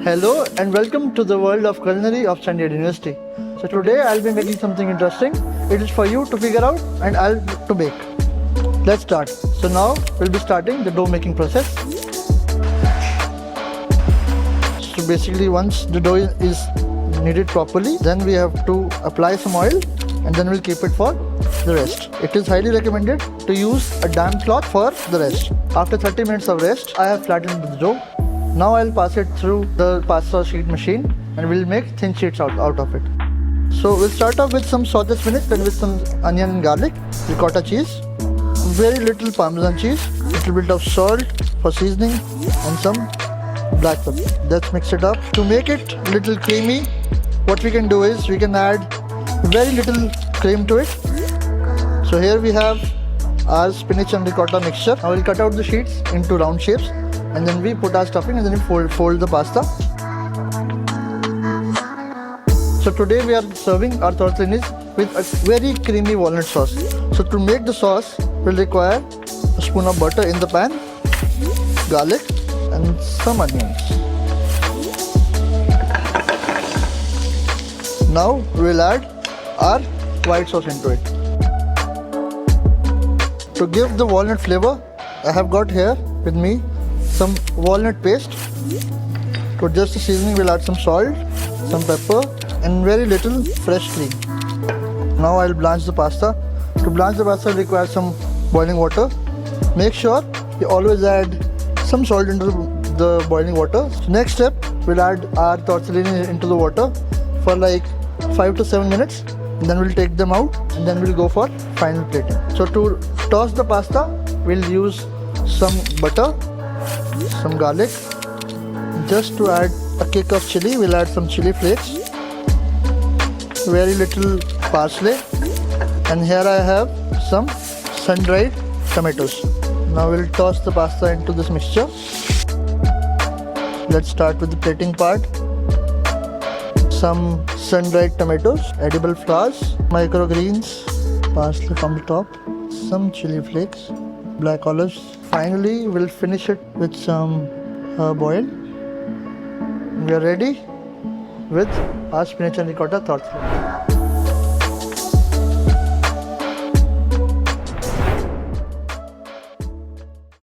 Hello and welcome to the world of culinary of Chandigarh University. So today I'll be making something interesting. It is for you to figure out and I'll to make. Let's start. So now we'll be starting the dough making process. So basically once the dough is kneaded properly, then we have to apply some oil and then we'll keep it for the rest. It is highly recommended to use a damp cloth for the rest. After 30 minutes of rest, I have flattened the dough. Now I'll pass it through the pasta sheet machine and we'll make thin sheets out of it. So we'll start off with some sauteed spinach, then with some onion and garlic, ricotta cheese, very little parmesan cheese, little bit of salt for seasoning and some black pepper. Let's mix it up. To make it little creamy, what we can do is we can add very little cream to it. So here we have our spinach and ricotta mixture. Now we'll cut out the sheets into round shapes and then we put our stuffing and then we fold the pasta. So today we are serving our tortellinis with a very creamy walnut sauce. So to make the sauce, we'll require a spoon of butter in the pan, garlic and some onions. Now we'll add our white sauce into it. To give the walnut flavor, I have got here with me some walnut paste. To adjust the seasoning, we'll add some salt, some pepper and very little fresh cream. Now I'll blanch the pasta. To blanch the pasta, require some boiling water. Make sure you always add some salt into the boiling water. Next step, we'll add our tortellini into the water for like 5 to 7 minutes. And then we'll take them out and then we'll go for final plating. So to toss the pasta, we'll use some butter, some garlic. Just to add a kick of chili, we'll add some chili flakes, very little parsley, and here I have some sun-dried tomatoes. Now we'll toss the pasta into this mixture. Let's start with the plating part. Some sun-dried tomatoes, edible flowers, microgreens, parsley from the top, some chili flakes, black olives. Finally, we'll finish it with some herb oil. We are ready with our spinach and ricotta tortellini.